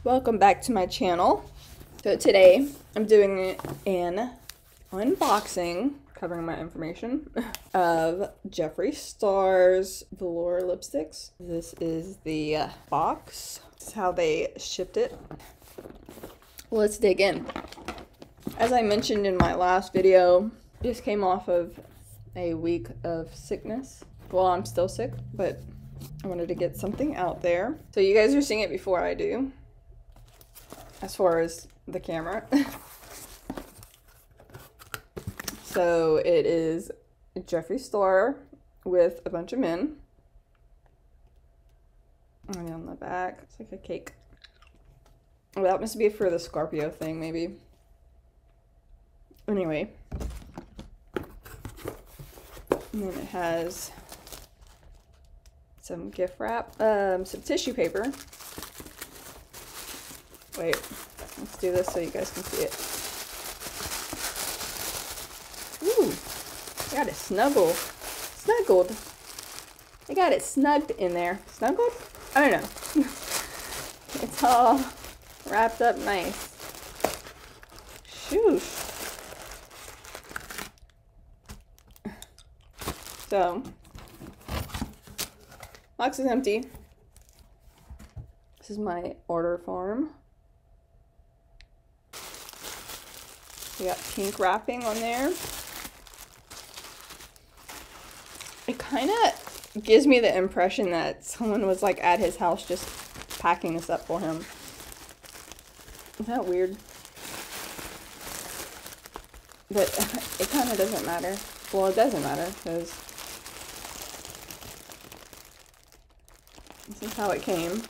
Welcome back to my channel. So today I'm doing an unboxing, covering my information, of Jeffree Star's Velour lipsticks. This is the box. This is how they shipped it. Let's dig in. As I mentioned in my last video, just came off of a week of sickness. Well, I'm still sick, but I wanted to get something out there. So you guys are seeing it before I do, as far as the camera. So it is Jeffree Star with a bunch of men. And on the back, it's like a cake. Oh, that must be for the Scorpio thing, maybe. Anyway. And then it has some gift wrap, some tissue paper. Wait, let's do this so you guys can see it. Ooh, I got it snuggled. I got it snugged in there. Snuggled? I don't know. It's all wrapped up nice. Shoosh. So, box is empty. This is my order form. We got pink wrapping on there. It kind of gives me the impression that someone was like at his house just packing this up for him. Isn't that weird? But it kind of doesn't matter. Well, it doesn't matter because this is how it came.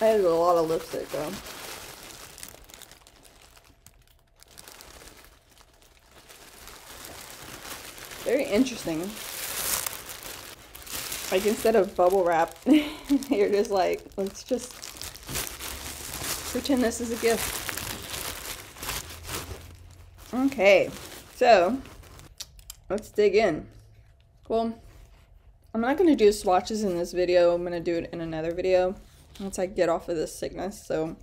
I had a lot of lipstick though. Very interesting. Like instead of bubble wrap, you're just like, let's just pretend this is a gift. Okay, so let's dig in. Well, I'm not going to do swatches in this video. I'm going to do it in another video once I get off of this sickness, so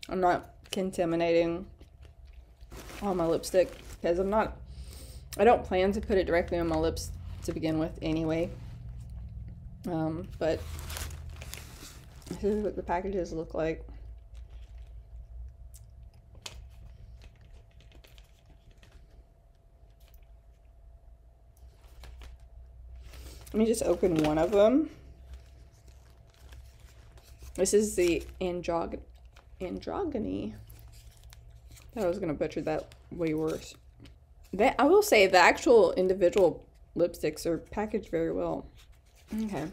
I'm not contaminating all my lipstick because I don't plan to put it directly on my lips to begin with anyway. But this is what the packages look like. Let me just open one of them. This is the Androgyny. I thought I was going to butcher that way worse. I will say the actual individual lipsticks are packaged very well. Okay.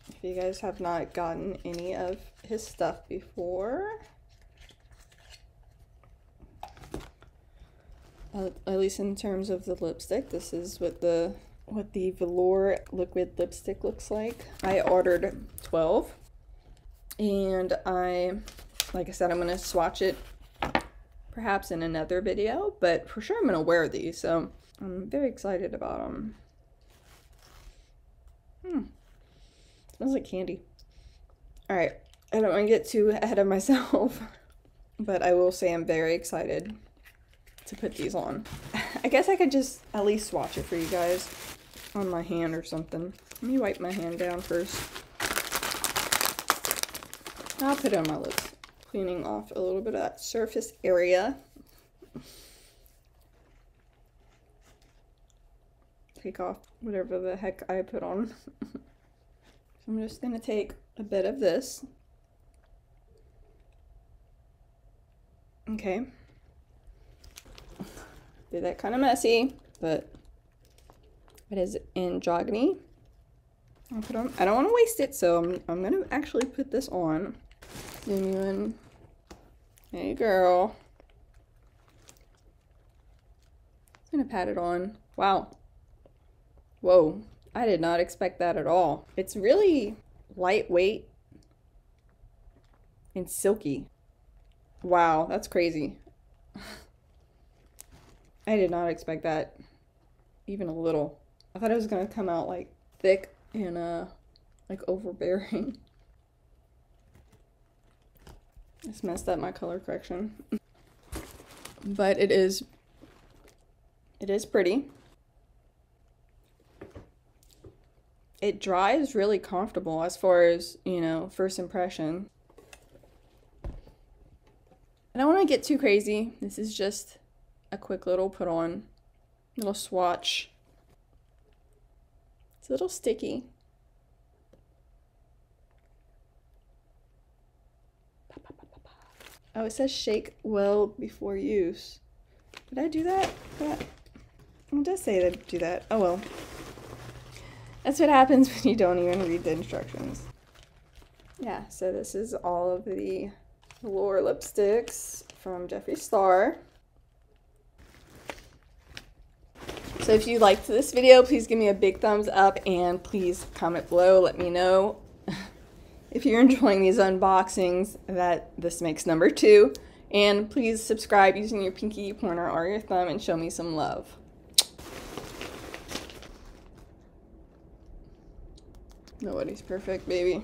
If you guys have not gotten any of his stuff before, at least in terms of the lipstick, this is what the Velour liquid lipstick looks like. I ordered 12, and like I said, I'm going to swatch it perhaps in another video, but for sure I'm going to wear these, so I'm very excited about them. Smells like candy. Alright, I don't want to get too ahead of myself, but I will say I'm very excited to put these on. I guess I could just at least swatch it for you guys on my hand or something. Let me wipe my hand down first. I'll put it on my lips, cleaning off a little bit of that surface area. Take off whatever the heck I put on. So I'm just gonna take a bit of this. Okay. Did that kind of messy, but it is Androgyny. I'll put on. I don't want to waste it, so I'm gonna actually put this on. Genuine. Hey girl. I'm gonna pat it on. Wow. Whoa. I did not expect that at all. It's really lightweight and silky. Wow, that's crazy. I did not expect that even a little. I thought it was gonna come out like thick and like overbearing. It's messed up my color correction. But it is pretty. It dries really comfortable as far as, you know, first impression. I don't want to get too crazy. This is just a quick little put on, little swatch. It's a little sticky. Oh, it says shake well before use. Did I do that? It does say to do that. Oh well. That's what happens when you don't even read the instructions. Yeah, so this is all of the Velour lipsticks from Jeffree Star. So if you liked this video, please give me a big thumbs up and please comment below. Let me know if you're enjoying these unboxings that this makes number 2. And please subscribe using your pinky, pointer, or your thumb and show me some love. Nobody's perfect, baby.